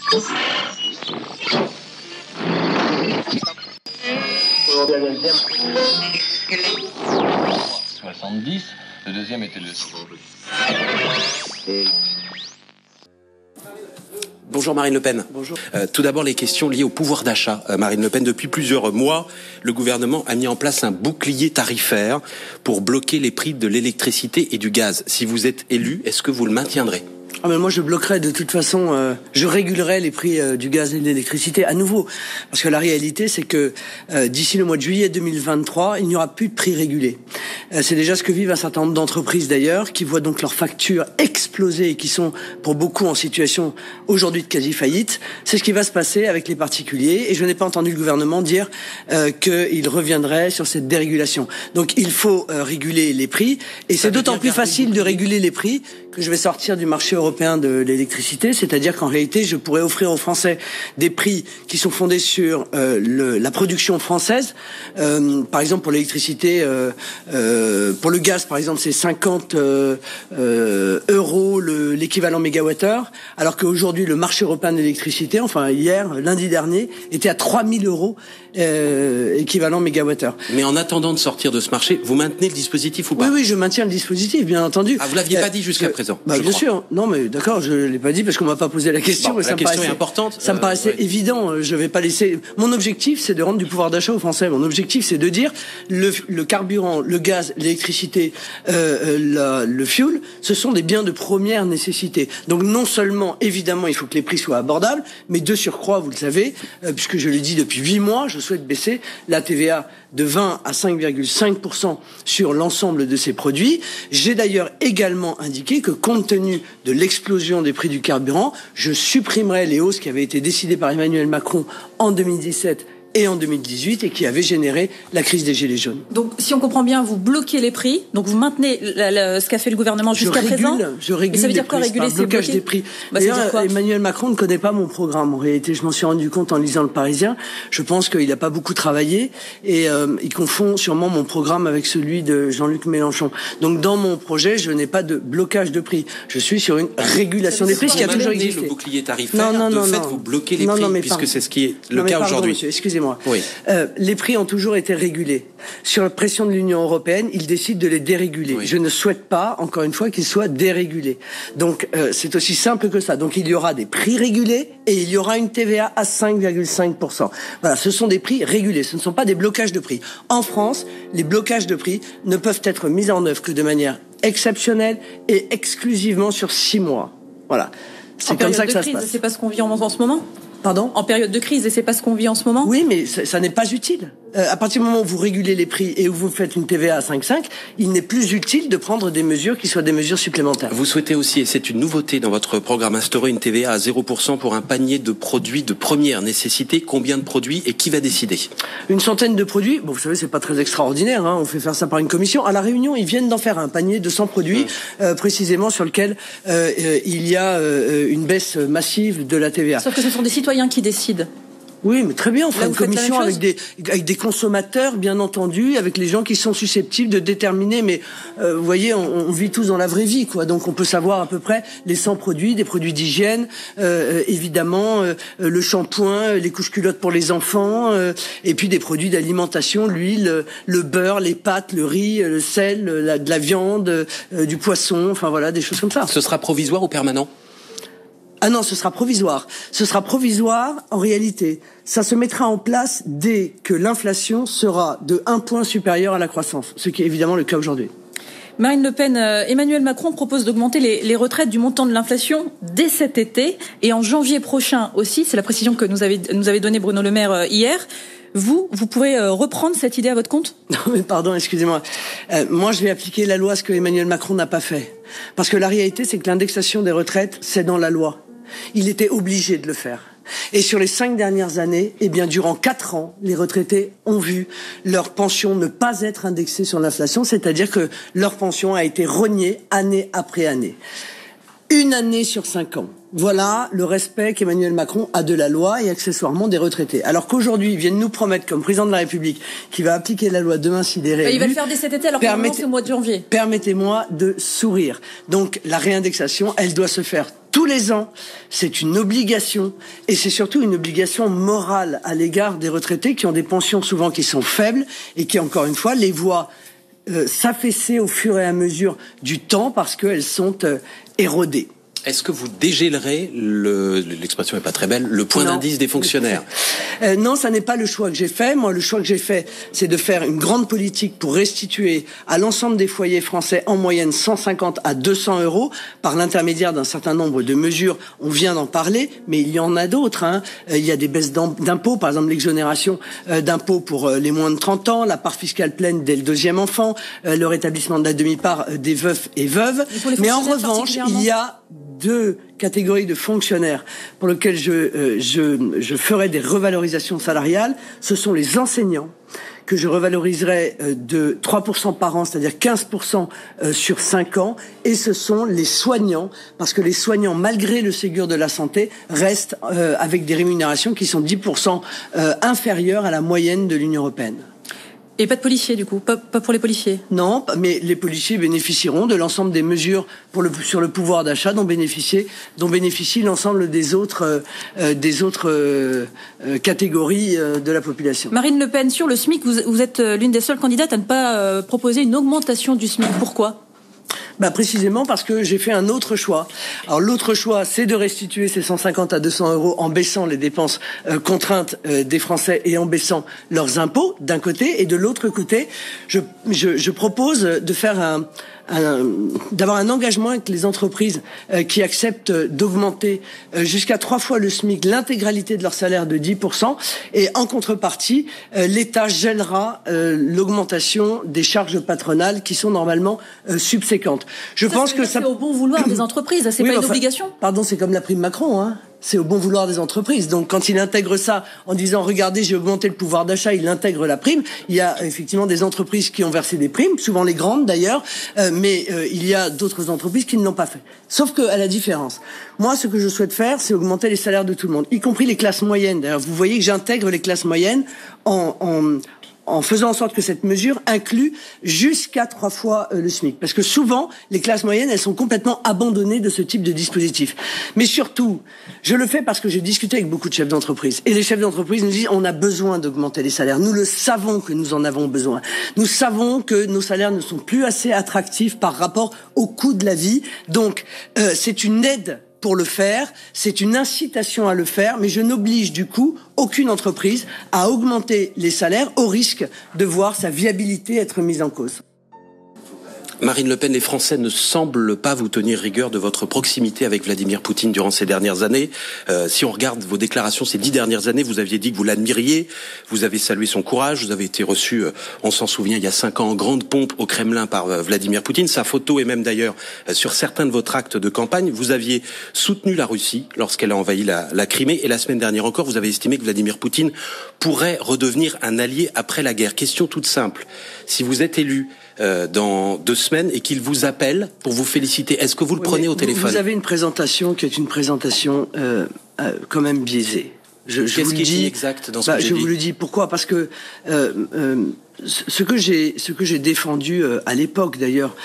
70, le deuxième était le... Bonjour Marine Le Pen. Bonjour. Tout d'abord les questions liées au pouvoir d'achat. Marine Le Pen, depuis plusieurs mois, le gouvernement a mis en place un bouclier tarifaire pour bloquer les prix de l'électricité et du gaz. Si vous êtes élu, est-ce que vous le maintiendrez ? Ah mais moi je bloquerai de toute façon, je régulerai les prix du gaz et de l'électricité à nouveau. Parce que la réalité c'est que d'ici le mois de juillet 2023, il n'y aura plus de prix régulés. C'est déjà ce que vivent un certain nombre d'entreprises d'ailleurs, qui voient donc leurs factures exploser et qui sont pour beaucoup en situation aujourd'hui de quasi-faillite. C'est ce qui va se passer avec les particuliers et je n'ai pas entendu le gouvernement dire qu'il reviendrait sur cette dérégulation. Donc il faut réguler les prix et c'est d'autant plus facile de réguler les prix que je vais sortir du marché européen de l'électricité, c'est-à-dire qu'en réalité, je pourrais offrir aux Français des prix qui sont fondés sur la production française. Par exemple, pour l'électricité, pour le gaz, par exemple, c'est 50 euros l'équivalent mégawattheure, alors qu'aujourd'hui, le marché européen de l'électricité, enfin hier, lundi dernier, était à 3000 euros équivalent mégawattheure. Mais en attendant de sortir de ce marché, vous maintenez le dispositif ou pas ? Oui, je maintiens le dispositif, bien entendu. Ah, vous l'aviez pas dit jusqu'à présent. Bien sûr. Non, mais d'accord, je l'ai pas dit parce qu'on m'a pas posé la question. Bon, mais la question est importante. Ça me paraissait évident. Je vais pas laisser. Mon objectif, c'est de rendre du pouvoir d'achat aux Français. Mon objectif, c'est de dire le carburant, le gaz, l'électricité, le fuel, ce sont des biens de première nécessité. Donc non seulement, évidemment, il faut que les prix soient abordables, mais de surcroît, vous le savez, puisque je le dis depuis 8 mois, je souhaite baisser la TVA de 20 à 5,5% sur l'ensemble de ces produits. J'ai d'ailleurs également indiqué que compte tenu de l'explosion des prix du carburant, je supprimerai les hausses qui avaient été décidées par Emmanuel Macron en 2017 et en 2018 et qui avaient généré la crise des Gilets jaunes. Donc, si on comprend bien, vous bloquez les prix, donc vous maintenez ce qu'a fait le gouvernement jusqu'à présent. Je régule. Mais ça veut dire quoi, réguler, c'est blocage des prix. D'ailleurs, Emmanuel Macron ne connaît pas mon programme. En réalité, je m'en suis rendu compte en lisant Le Parisien. Je pense qu'il n'a pas beaucoup travaillé et il confond sûrement mon programme avec celui de Jean-Luc Mélenchon. Donc, dans mon projet, je n'ai pas de blocage de prix. Je suis sur une régulation des prix, ce qui a toujours existé. Le bouclier tarifaire, vous bloquez les prix, puisque c'est ce qui est le cas aujourd'hui. Excusez-moi. Oui. Les prix ont toujours été régulés. Sur la pression de l'Union européenne, ils décident de les déréguler. Oui. Je ne souhaite pas, encore une fois, qu'ils soient dérégulés. Donc, c'est aussi simple que ça. Donc, il y aura des prix régulés et il y aura une TVA à 5,5%. Voilà, ce sont des prix régulés. Ce ne sont pas des blocages de prix. En France, les blocages de prix ne peuvent être mis en œuvre que de manière exceptionnelle et exclusivement sur 6 mois. Voilà. C'est comme ça que ça se passe. C'est pas ce qu'on vit en ce moment ? Pardon ? En période de crise, et c'est pas ce qu'on vit en ce moment ? Oui, mais ça n'est pas utile. À partir du moment où vous régulez les prix et où vous faites une TVA à 5,5, il n'est plus utile de prendre des mesures qui soient des mesures supplémentaires. Vous souhaitez aussi, et c'est une nouveauté dans votre programme, instaurer une TVA à 0% pour un panier de produits de première nécessité. Combien de produits et qui va décider ? Une centaine de produits. Bon, vous savez, c'est pas très extraordinaire, hein. On fait faire ça par une commission. À la Réunion, ils viennent d'en faire un panier de 100 produits, précisément sur lequel il y a une baisse massive de la TVA. Sauf que ce sont des citoyens qui décident. Oui, mais très bien, on fera une commission avec des consommateurs, bien entendu, avec les gens qui sont susceptibles de déterminer. Mais vous voyez, on vit tous dans la vraie vie, quoi. Donc on peut savoir à peu près les 100 produits, des produits d'hygiène, évidemment, le shampoing, les couches-culottes pour les enfants, et puis des produits d'alimentation, l'huile, le beurre, les pâtes, le riz, le sel, de la viande, du poisson, enfin voilà, des choses comme ça. Ce sera provisoire ou permanent ? Ah non, ce sera provisoire. Ce sera provisoire, en réalité. Ça se mettra en place dès que l'inflation sera de 1 point supérieur à la croissance, ce qui est évidemment le cas aujourd'hui. Marine Le Pen, Emmanuel Macron propose d'augmenter les retraites du montant de l'inflation dès cet été et en janvier prochain aussi. C'est la précision que nous avait donnée Bruno Le Maire hier. Vous pourrez reprendre cette idée à votre compte ? Non mais pardon, excusez-moi. Moi je vais appliquer la loi, ce que Emmanuel Macron n'a pas fait. Parce que la réalité c'est que l'indexation des retraites, c'est dans la loi. Il était obligé de le faire. Et sur les 5 dernières années, durant 4 ans, les retraités ont vu leur pension ne pas être indexée sur l'inflation, c'est-à-dire que leur pension a été rognée année après année. 1 année sur 5 ans. Voilà le respect qu'Emmanuel Macron a de la loi et accessoirement des retraités. Alors qu'aujourd'hui, ils viennent nous promettre, comme président de la République, qu'il va appliquer la loi demain s'il est réélu. Il va le faire dès cet été alors qu'on c'est au mois de janvier. Permettez-moi de sourire. Donc la réindexation, elle doit se faire tous les ans. C'est une obligation, et c'est surtout une obligation morale à l'égard des retraités qui ont des pensions souvent qui sont faibles et qui, encore une fois, les voient s'affaisser au fur et à mesure du temps parce qu'elles sont érodées. Est-ce que vous dégèlerez l'expression n'est pas très belle, le point d'indice des fonctionnaires? Non, ça n'est pas le choix que j'ai fait. Moi, le choix que j'ai fait, c'est de faire une grande politique pour restituer à l'ensemble des foyers français en moyenne 150 à 200 euros par l'intermédiaire d'un certain nombre de mesures. On vient d'en parler, mais il y en a d'autres. Il y a des baisses d'impôts, par exemple l'exonération d'impôts pour les moins de 30 ans, la part fiscale pleine dès le 2e enfant, le rétablissement de la demi-part des veufs et veuves. Mais en revanche, il y a 2 catégories de fonctionnaires pour lesquelles je ferai des revalorisations salariales. Ce sont les enseignants que je revaloriserai de 3% par an, c'est-à-dire 15% sur 5 ans, et ce sont les soignants, parce que les soignants, malgré le Ségur de la santé, restent avec des rémunérations qui sont 10% inférieures à la moyenne de l'Union européenne. Et pas de policiers, du coup, pas pour les policiers? Non, mais les policiers bénéficieront de l'ensemble des mesures sur le pouvoir d'achat dont bénéficie l'ensemble des autres catégories de la population. Marine Le Pen, sur le SMIC, vous êtes l'une des seules candidates à ne pas proposer une augmentation du SMIC. Pourquoi ? Précisément parce que j'ai fait un autre choix. Alors l'autre choix, c'est de restituer ces 150 à 200 euros en baissant les dépenses contraintes des Français et en baissant leurs impôts d'un côté, et de l'autre côté, je propose de faire d'avoir un engagement avec les entreprises qui acceptent d'augmenter jusqu'à 3 fois le SMIC l'intégralité de leur salaire de 10%, et en contrepartie, l'État gèlera l'augmentation des charges patronales qui sont normalement subséquentes. Je pense que ça, c'est au bon vouloir des entreprises, c'est pas une obligation. Pardon, c'est comme la prime Macron, C'est au bon vouloir des entreprises. Donc, quand il intègre ça en disant, regardez, j'ai augmenté le pouvoir d'achat, il intègre la prime. Il y a effectivement des entreprises qui ont versé des primes, souvent les grandes d'ailleurs, mais il y a d'autres entreprises qui ne l'ont pas fait. Sauf que, à la différence, moi, ce que je souhaite faire, c'est augmenter les salaires de tout le monde, y compris les classes moyennes. D'ailleurs, vous voyez que j'intègre les classes moyennes en faisant en sorte que cette mesure inclue jusqu'à 3 fois le SMIC. Parce que souvent, les classes moyennes, elles sont complètement abandonnées de ce type de dispositif. Mais surtout, je le fais parce que j'ai discuté avec beaucoup de chefs d'entreprise. Et les chefs d'entreprise nous disent, on a besoin d'augmenter les salaires. Nous le savons que nous en avons besoin. Nous savons que nos salaires ne sont plus assez attractifs par rapport au coût de la vie. Donc, c'est une aide pour le faire, c'est une incitation à le faire, mais je n'oblige du coup aucune entreprise à augmenter les salaires au risque de voir sa viabilité être mise en cause. Marine Le Pen, les Français ne semblent pas vous tenir rigueur de votre proximité avec Vladimir Poutine durant ces dernières années. Si on regarde vos déclarations ces 10 dernières années, vous aviez dit que vous l'admiriez, vous avez salué son courage, vous avez été reçu, on s'en souvient, il y a 5 ans en grande pompe au Kremlin par Vladimir Poutine. Sa photo est même d'ailleurs sur certains de votre actes de campagne. Vous aviez soutenu la Russie lorsqu'elle a envahi la Crimée, et la semaine dernière encore, vous avez estimé que Vladimir Poutine pourrait redevenir un allié après la guerre. Question toute simple. Si vous êtes élu dans 2 semaines et qu'il vous appelle pour vous féliciter, est-ce que vous le prenez au téléphone? Vous avez une présentation qui est une présentation quand même biaisée. Qu'est-ce qui est inexact dans ce que j'ai dit? Je vous le dis. Pourquoi? Parce que ce que j'ai défendu à l'époque d'ailleurs,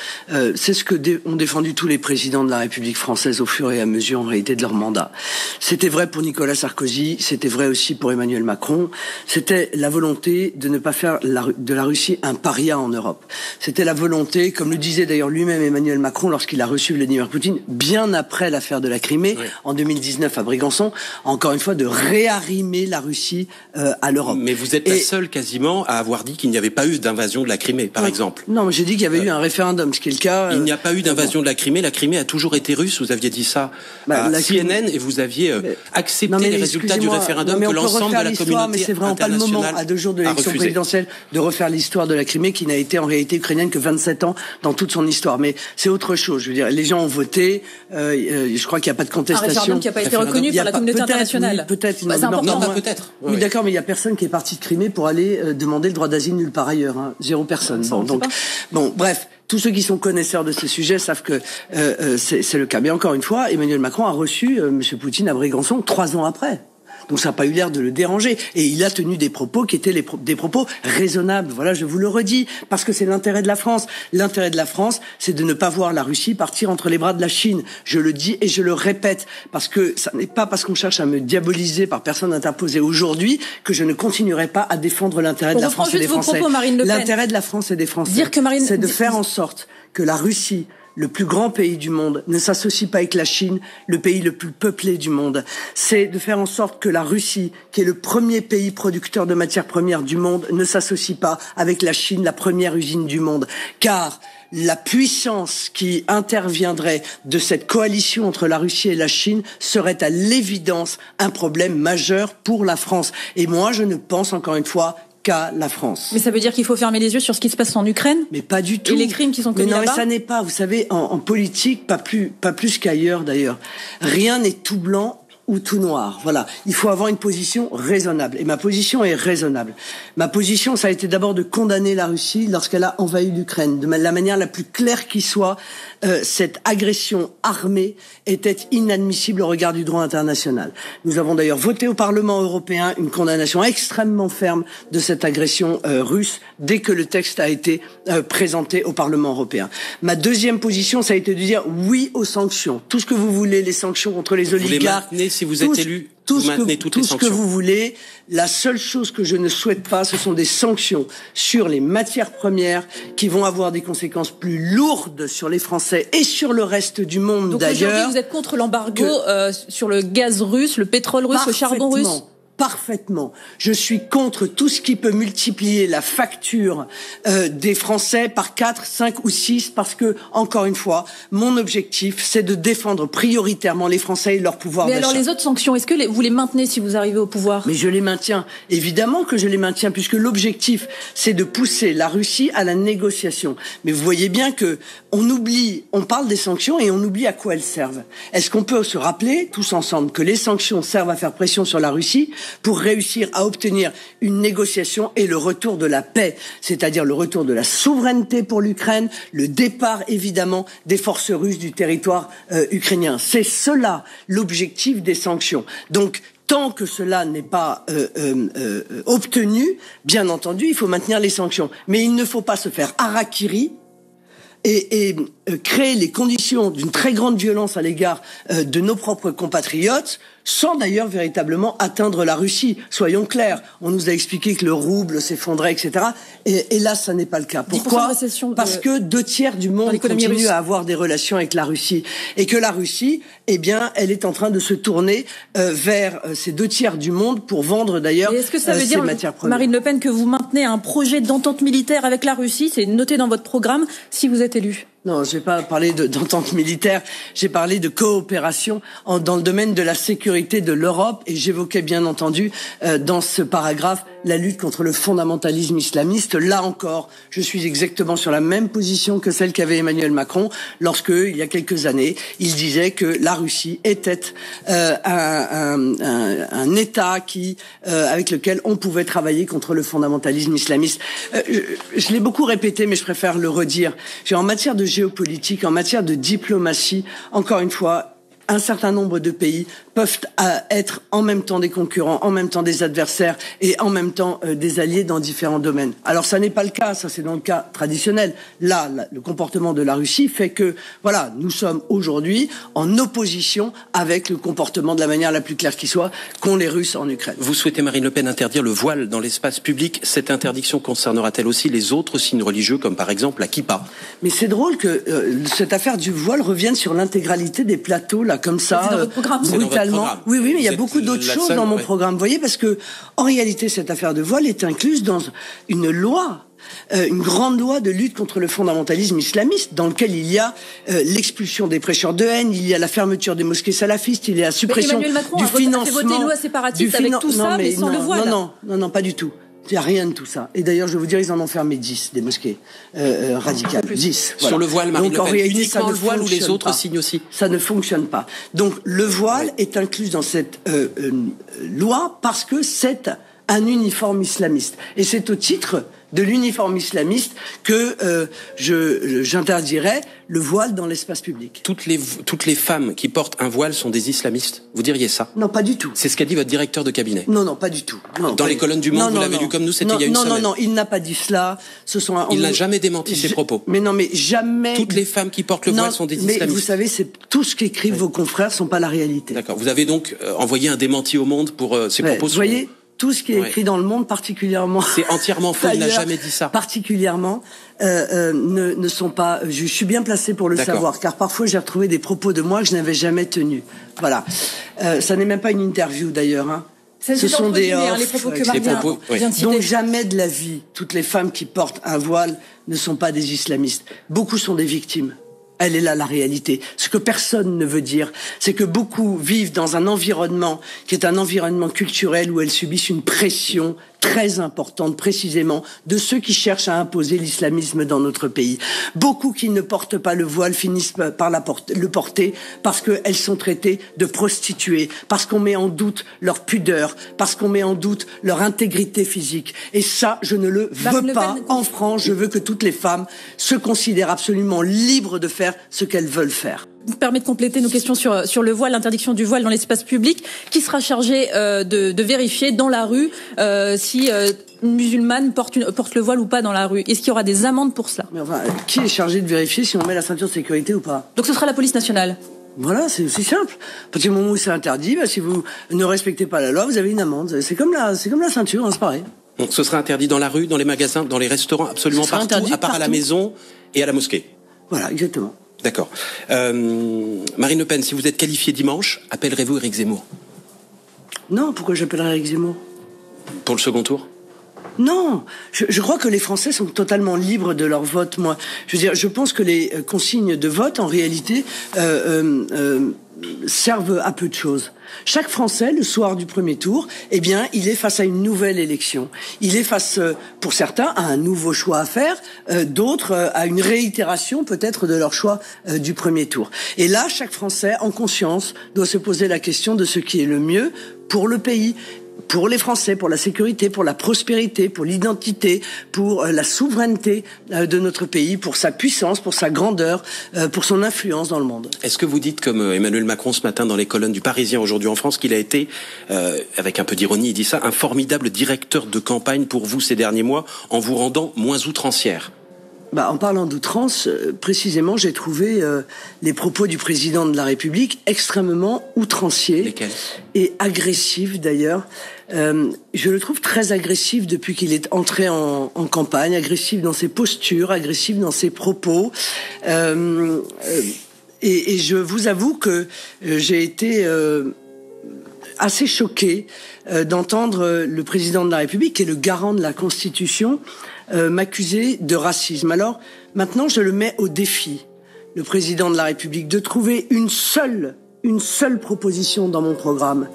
c'est ce que ont défendu tous les présidents de la République française au fur et à mesure en réalité de leur mandat. C'était vrai pour Nicolas Sarkozy, c'était vrai aussi pour Emmanuel Macron. C'était la volonté de ne pas faire de la Russie un paria en Europe. C'était la volonté, comme le disait d'ailleurs lui-même Emmanuel Macron lorsqu'il a reçu Vladimir Poutine, bien après l'affaire de la Crimée, en 2019 à Brégançon, encore une fois de réarrimer la Russie à l'Europe. Mais vous êtes la seule quasiment à avoir dit qu'il n'y avait pas eu d'invasion de la Crimée, par exemple. Non, mais j'ai dit qu'il y avait eu un référendum, ce qui est le cas. Il n'y a pas eu d'invasion de la Crimée. La Crimée a toujours été russe. Vous aviez dit ça à CNN et vous aviez accepté les résultats du référendum que l'ensemble de la communauté mais c'est vraiment pas le moment, à 2 jours de l'élection présidentielle, de refaire l'histoire de la Crimée, qui n'a été en réalité ukrainienne que 27 ans dans toute son histoire. Mais c'est autre chose. Je veux dire, les gens ont voté. Je crois qu'il n'y a pas de contestation. Un référendum qui n'a pas été reconnu par la communauté internationale. Peut-être. Non, pas peut-être. Oui, d'accord, mais il n'y a personne qui est parti de Crimée pour aller demander le droit d'asile nulle part ailleurs. 0 personne. Bref, tous ceux qui sont connaisseurs de ces sujets savent que c'est le cas. Mais encore une fois, Emmanuel Macron a reçu M. Poutine à Brégançon 3 ans après. Donc ça n'a pas eu l'air de le déranger. Et il a tenu des propos qui étaient des propos raisonnables. Voilà, je vous le redis, parce que c'est l'intérêt de la France. L'intérêt de la France, c'est de ne pas voir la Russie partir entre les bras de la Chine. Je le dis et je le répète, parce que ça n'est pas parce qu'on cherche à me diaboliser par personne interposée aujourd'hui que je ne continuerai pas à défendre l'intérêt de la France et des Français. L'intérêt de la France et des Français, c'est de faire en sorte que la Russie, le plus grand pays du monde, ne s'associe pas avec la Chine, le pays le plus peuplé du monde. C'est de faire en sorte que la Russie, qui est le premier pays producteur de matières premières du monde, ne s'associe pas avec la Chine, la première usine du monde. Car la puissance qui interviendrait de cette coalition entre la Russie et la Chine serait à l'évidence un problème majeur pour la France. Et moi, je ne pense encore une fois qu'à la France. Mais ça veut dire qu'il faut fermer les yeux sur ce qui se passe en Ukraine? Mais pas du tout. Et les crimes qui sont commis là-bas? Mais non, mais ça n'est pas, vous savez, en politique, pas plus qu'ailleurs d'ailleurs. Rien n'est tout blanc ou tout noir. Voilà. Il faut avoir une position raisonnable. Et ma position est raisonnable. Ma position, ça a été d'abord de condamner la Russie lorsqu'elle a envahi l'Ukraine. De la manière la plus claire qui soit, cette agression armée était inadmissible au regard du droit international. Nous avons d'ailleurs voté au Parlement européen une condamnation extrêmement ferme de cette agression russe dès que le texte a été présenté au Parlement européen. Ma deuxième position, ça a été de dire oui aux sanctions. Tout ce que vous voulez, les sanctions contre les oligarques. Si vous êtes élu, vous maintenez toutes les sanctions. Tout ce que vous voulez. La seule chose que je ne souhaite pas, ce sont des sanctions sur les matières premières qui vont avoir des conséquences plus lourdes sur les Français et sur le reste du monde. Donc d'ailleurs. Aujourd'hui, vous êtes contre l'embargo sur le gaz russe, le pétrole russe, le charbon russe? Parfaitement. Je suis contre tout ce qui peut multiplier la facture des Français par 4, 5 ou 6 parce que, encore une fois, mon objectif, c'est de défendre prioritairement les Français et leur pouvoir d'achat. Mais alors les autres sanctions, est-ce que vous les maintenez si vous arrivez au pouvoir? Mais je les maintiens. Évidemment que je les maintiens puisque l'objectif, c'est de pousser la Russie à la négociation. Mais vous voyez bien que on parle des sanctions et on oublie à quoi elles servent. Est-ce qu'on peut se rappeler, tous ensemble, que les sanctions servent à faire pression sur la Russie pour réussir à obtenir une négociation et le retour de la paix, c'est-à-dire le retour de la souveraineté pour l'Ukraine, le départ évidemment des forces russes du territoire ukrainien. C'est cela l'objectif des sanctions. Donc tant que cela n'est pas obtenu, bien entendu, il faut maintenir les sanctions. Mais il ne faut pas se faire harakiri et créer les conditions d'une très grande violence à l'égard de nos propres compatriotes, sans d'ailleurs véritablement atteindre la Russie. Soyons clairs, on nous a expliqué que le rouble s'effondrait, etc. Et là, ça n'est pas le cas. Pourquoi ? Parce que 2/3 du monde continue à avoir des relations avec la Russie. Et que la Russie, eh bien, elle est en train de se tourner vers ces 2/3 du monde pour vendre d'ailleurs est-ce que ça veut dire, matières premières. Marine Le Pen, que vous maintenez un projet d'entente militaire avec la Russie? C'est noté dans votre programme si vous êtes élu. Non, je n'ai pas parlé d'entente militaire, j'ai parlé de coopération dans le domaine de la sécurité de l'Europe et j'évoquais bien entendu dans ce paragraphe la lutte contre le fondamentalisme islamiste. Là encore, je suis exactement sur la même position que celle qu'avait Emmanuel Macron lorsque, il y a quelques années, il disait que la Russie était un État avec lequel on pouvait travailler contre le fondamentalisme islamiste. Je l'ai beaucoup répété, mais je préfère le redire. En matière de géopolitique, en matière de diplomatie, encore une fois, un certain nombre de pays peuvent être en même temps des concurrents, en même temps des adversaires et en même temps des alliés dans différents domaines. Alors ça n'est pas le cas, ça c'est dans le cas traditionnel. Là, le comportement de la Russie fait que, voilà, nous sommes aujourd'hui en opposition avec le comportement de la manière la plus claire qui soit qu'ont les Russes en Ukraine. Vous souhaitez, Marine Le Pen, interdire le voile dans l'espace public. Cette interdiction concernera-t-elle aussi les autres signes religieux, comme par exemple la kippa? Mais c'est drôle que cette affaire du voile revienne sur l'intégralité des plateaux, là, comme ça, dans votre programme. brutalement. Oui, mais il y a beaucoup d'autres choses dans mon programme. Vous voyez, parce que, en réalité, cette affaire de voile est incluse dans une loi. Une grande loi de lutte contre le fondamentalisme islamiste dans lequel il y a l'expulsion des prêcheurs de haine, il y a la fermeture des mosquées salafistes, il y a la suppression du financement. A fait voter une loi séparatiste avec tout ça, mais sans le voile. Non, pas du tout. Il n'y a rien de tout ça. Et d'ailleurs, je vais vous dire, ils en ont fermé 10, des mosquées radicales. 10. Voilà. Sur le voile, Marine Le Pen, uniquement le voile ou les autres pas. signes aussi? Ça ne fonctionne pas. Donc, le voile est inclus dans cette loi parce que c'est un uniforme islamiste. Et c'est au titre de l'uniforme islamiste que j'interdirais le voile dans l'espace public. Toutes les femmes qui portent un voile sont des islamistes. Vous diriez ça? Non, pas du tout. C'est ce qu'a dit votre directeur de cabinet. Non, pas du tout. Non, dans les colonnes du Monde, vous l'avez lu comme nous, c'était il y a une semaine. Non, il n'a pas dit cela. Il n'a jamais démenti ses propos. Mais jamais. Toutes les femmes qui portent le voile sont des islamistes. Mais vous savez, c'est tout ce qu'écrivent vos confrères sont pas la réalité. D'accord. Vous avez donc envoyé un démenti au Monde pour ces propos. Vous voyez, tout ce qui est écrit dans le Monde, particulièrement. C'est entièrement faux. Il n'a jamais dit ça. Particulièrement, ne sont pas. Je suis bien placé pour le savoir, car parfois j'ai retrouvé des propos de moi que je n'avais jamais tenus. Voilà. Ça n'est même pas une interview d'ailleurs. Hein. Ce sont des les propos que Martin vient de citer. Donc jamais de la vie, toutes les femmes qui portent un voile ne sont pas des islamistes. Beaucoup sont des victimes. Elle est là la réalité. Ce que personne ne veut dire, c'est que beaucoup vivent dans un environnement qui est un environnement culturel où elles subissent une pression très importante, précisément, de ceux qui cherchent à imposer l'islamisme dans notre pays. Beaucoup qui ne portent pas le voile finissent par le porter parce qu'elles sont traitées de prostituées, parce qu'on met en doute leur pudeur, parce qu'on met en doute leur intégrité physique. Et ça, je ne le veux pas en France. Je veux que toutes les femmes se considèrent absolument libres de faire ce qu'elles veulent faire. Vous permet de compléter nos questions sur le voile, l'interdiction du voile dans l'espace public. Qui sera chargé de vérifier dans la rue si une musulmane porte le voile ou pas dans la rue? Est-ce qu'il y aura des amendes pour cela? Mais enfin, qui est chargé de vérifier si on met la ceinture de sécurité ou pas? Donc ce sera la police nationale. Voilà, c'est aussi simple. À partir du moment où c'est interdit, si vous ne respectez pas la loi, vous avez une amende. C'est comme la ceinture, hein, c'est pareil. Donc ce sera interdit dans la rue, dans les magasins, dans les restaurants, absolument partout, à part à la maison et à la mosquée. Voilà, exactement. D'accord. Marine Le Pen, si vous êtes qualifiée dimanche, appellerez-vous Éric Zemmour? Non, pourquoi j'appellerais Éric Zemmour? Pour le second tour? Non, je crois que les Français sont totalement libres de leur vote. Moi, je veux dire, je pense que les consignes de vote, en réalité, servent à peu de choses. Chaque Français, le soir du premier tour, eh bien, il est face à une nouvelle élection. Il est face, pour certains, à un nouveau choix à faire, d'autres à une réitération peut-être de leur choix du premier tour. Et là, chaque Français, en conscience, doit se poser la question de ce qui est le mieux pour le pays, pour les Français, pour la sécurité, pour la prospérité, pour l'identité, pour la souveraineté de notre pays, pour sa puissance, pour sa grandeur, pour son influence dans le monde. Est-ce que vous dites, comme Emmanuel Macron ce matin dans les colonnes du Parisien aujourd'hui en France, qu'il a été, avec un peu d'ironie, il dit ça, un formidable directeur de campagne pour vous ces derniers mois, en vous rendant moins outrancière? En parlant d'outrance, précisément, j'ai trouvé les propos du président de la République extrêmement outranciers. Lesquels? Et agressifs d'ailleurs. Je le trouve très agressif depuis qu'il est entré en campagne, agressif dans ses postures, agressif dans ses propos. Et je vous avoue que j'ai été assez choqué d'entendre le président de la République, qui est le garant de la Constitution, m'accuser de racisme. Alors, maintenant, je le mets au défi, le président de la République, de trouver une seule proposition dans mon programme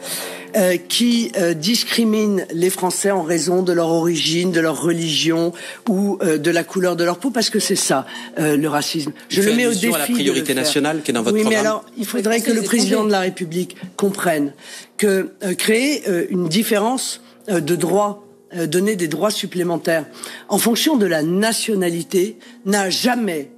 qui discrimine les Français en raison de leur origine, de leur religion ou de la couleur de leur peau, parce que c'est ça, le racisme. Je le mets au défi. À la priorité nationale qui est dans votre programme. Oui, mais alors, il faudrait que le président de la République comprenne que créer une différence de droit, donner des droits supplémentaires en fonction de la nationalité n'a jamais,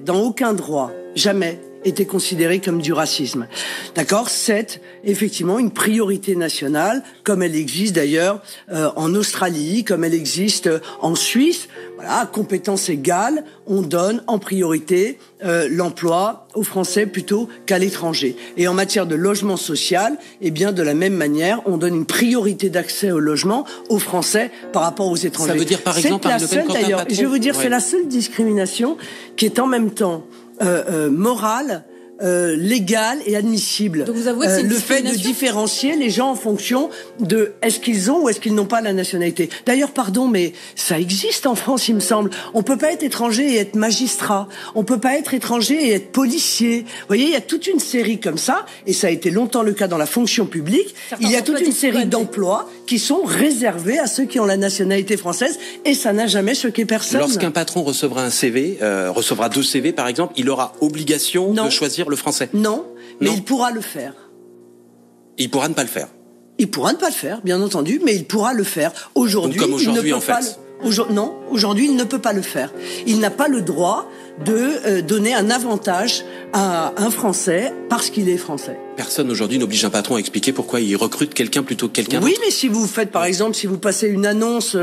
dans aucun droit, jamais été considéré comme du racisme. D'accord? C'est effectivement une priorité nationale, comme elle existe d'ailleurs en Australie, comme elle existe en Suisse. Voilà, à compétences égales, on donne en priorité l'emploi aux Français plutôt qu'à l'étranger. Et en matière de logement social, eh bien de la même manière, on donne une priorité d'accès au logement aux Français par rapport aux étrangers. Ça veut dire par exemple, c'est la seule d'ailleurs. Je vais vous dire, c'est la seule discrimination qui est en même temps morale, légale et admissible. Donc vous avouez que c'est le fait de différencier les gens en fonction de est-ce qu'ils ont ou est-ce qu'ils n'ont pas la nationalité. D'ailleurs, pardon, mais ça existe en France, il me semble. On peut pas être étranger et être magistrat. On peut pas être étranger et être policier. Vous voyez, il y a toute une série comme ça, et ça a été longtemps le cas dans la fonction publique. Il y a toute une série d'emplois qui sont réservés à ceux qui ont la nationalité française, et ça n'a jamais choqué personne. Lorsqu'un patron recevra un CV, recevra 2 CV par exemple, il aura obligation de choisir le français. Non, mais il pourra le faire. Il pourra ne pas le faire. Il pourra ne pas le faire, bien entendu, mais il pourra le faire. Aujourd'hui, comme aujourd'hui, il ne peut en fait. Non, aujourd'hui, il ne peut pas le faire. Il n'a pas le droit de donner un avantage à un Français parce qu'il est français. Personne aujourd'hui n'oblige un patron à expliquer pourquoi il recrute quelqu'un plutôt que quelqu'un Oui, d'autre. mais si vous faites, par exemple, si vous passez une annonce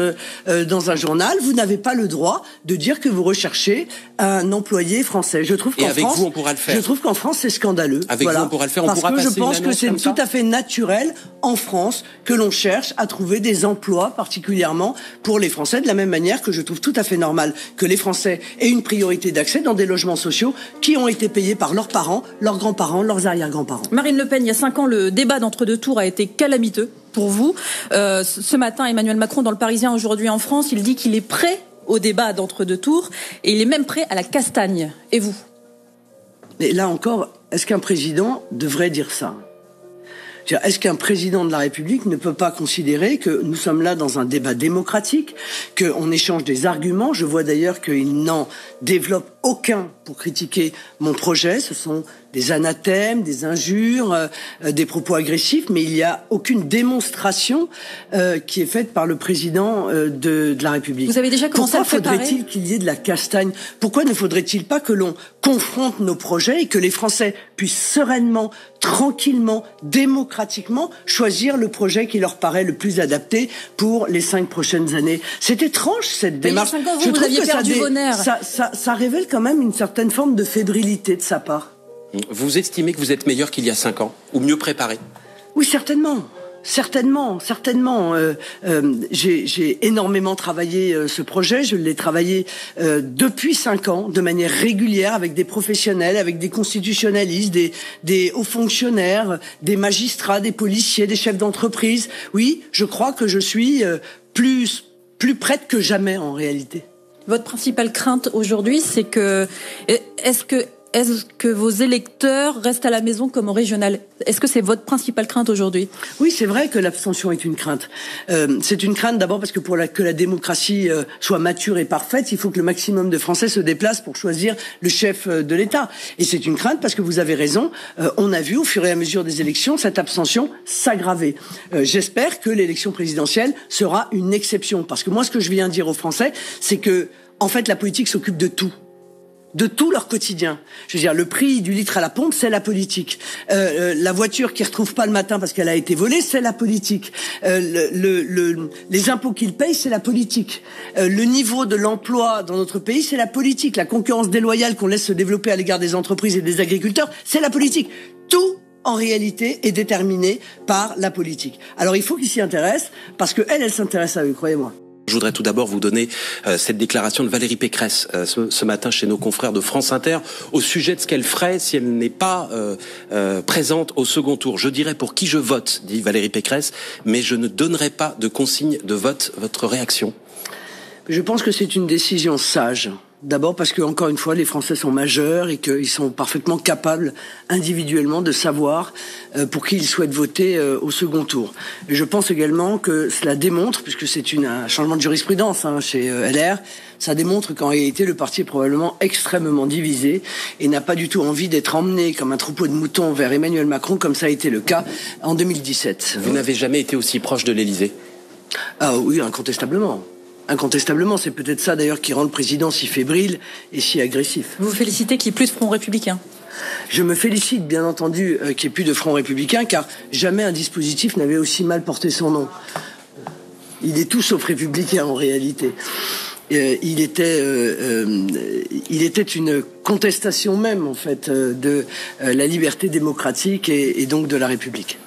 dans un journal, vous n'avez pas le droit de dire que vous recherchez un employé français. Je trouve qu'en avec France, vous, on pourra le faire. Je trouve qu'en France, c'est scandaleux. Avec vous, on pourra le faire. On pourra parce que passer je pense une que annonce c'est comme ça tout à fait naturel en France que l'on cherche à trouver des emplois particulièrement pour les Français, de la même manière que je trouve tout à fait normal que les Français aient une priorité d'accès dans des logements sociaux qui ont été payés par leurs parents, leurs grands-parents, leurs arrière-grands-parents. Marine Le Pen, il y a 5 ans, le débat d'entre-deux tours a été calamiteux pour vous. Ce matin, Emmanuel Macron, dans Le Parisien, aujourd'hui en France, il dit qu'il est prêt au débat d'entre-deux tours et il est même prêt à la castagne. Et vous ? Et là encore, est-ce qu'un président devrait dire ça ? Est-ce qu'un président de la République ne peut pas considérer que nous sommes là dans un débat démocratique, qu'on échange des arguments ? Je vois d'ailleurs qu'il n'en développe aucun pour critiquer mon projet. Ce sont des anathèmes, des injures, des propos agressifs, mais il n'y a aucune démonstration qui est faite par le président de la République. Vous avez déjà commencé à le préparer ? Pourquoi faudrait-il qu'il y ait de la castagne ? Pourquoi ne faudrait-il pas que l'on confronte nos projets et que les Français puissent sereinement, tranquillement, démocratiquement choisir le projet qui leur paraît le plus adapté pour les 5 prochaines années ? C'est étrange cette démarche. Il y a 5 ans, vous aviez perdu vos nerfs. Ça révèle quand même une certaine forme de fébrilité de sa part. Vous estimez que vous êtes meilleur qu'il y a 5 ans, ou mieux préparé ? Oui, certainement. Certainement. J'ai énormément travaillé ce projet. Je l'ai travaillé depuis 5 ans, de manière régulière, avec des professionnels, avec des constitutionnalistes, des hauts fonctionnaires, des magistrats, des policiers, des chefs d'entreprise. Oui, je crois que je suis plus prête que jamais en réalité. Votre principale crainte aujourd'hui, c'est que est-ce que vos électeurs restent à la maison comme au régional ? Est-ce que c'est votre principale crainte aujourd'hui ? Oui, c'est vrai que l'abstention est une crainte. C'est une crainte d'abord parce que que la démocratie soit mature et parfaite, il faut que le maximum de Français se déplacent pour choisir le chef de l'État. Et c'est une crainte parce que vous avez raison, on a vu au fur et à mesure des élections cette abstention s'aggraver. J'espère que l'élection présidentielle sera une exception. Parce que moi, ce que je viens dire aux Français, c'est que, en fait, la politique s'occupe de tout leur quotidien. Je veux dire, le prix du litre à la pompe, c'est la politique. La voiture qu'ils retrouvent pas le matin parce qu'elle a été volée, c'est la politique. Les impôts qu'ils payent, c'est la politique. Le niveau de l'emploi dans notre pays, c'est la politique. La concurrence déloyale qu'on laisse se développer à l'égard des entreprises et des agriculteurs, c'est la politique. Tout, en réalité, est déterminé par la politique. Alors il faut qu'ils s'y intéressent, parce que elle s'intéresse à eux, croyez-moi. Je voudrais tout d'abord vous donner cette déclaration de Valérie Pécresse ce matin chez nos confrères de France Inter au sujet de ce qu'elle ferait si elle n'est pas présente au second tour. Je dirais pour qui je vote, dit Valérie Pécresse, mais je ne donnerai pas de consigne de vote. Votre réaction ? Je pense que c'est une décision sage. D'abord parce que, encore une fois, les Français sont majeurs et qu'ils sont parfaitement capables individuellement de savoir pour qui ils souhaitent voter au second tour. Et je pense également que cela démontre, puisque c'est un changement de jurisprudence chez LR, ça démontre qu'en réalité le parti est probablement extrêmement divisé et n'a pas du tout envie d'être emmené comme un troupeau de moutons vers Emmanuel Macron comme ça a été le cas en 2017. Vous n'avez jamais été aussi proche de l'Élysée ? Ah oui, incontestablement. Incontestablement, c'est peut-être ça d'ailleurs qui rend le président si fébrile et si agressif. Vous vous félicitez qu'il y ait plus de front républicain ? Je me félicite bien entendu qu'il n'y ait plus de front républicain, car jamais un dispositif n'avait aussi mal porté son nom. Il est tout sauf républicain en réalité. Il était une contestation même en fait de la liberté démocratique et donc de la République.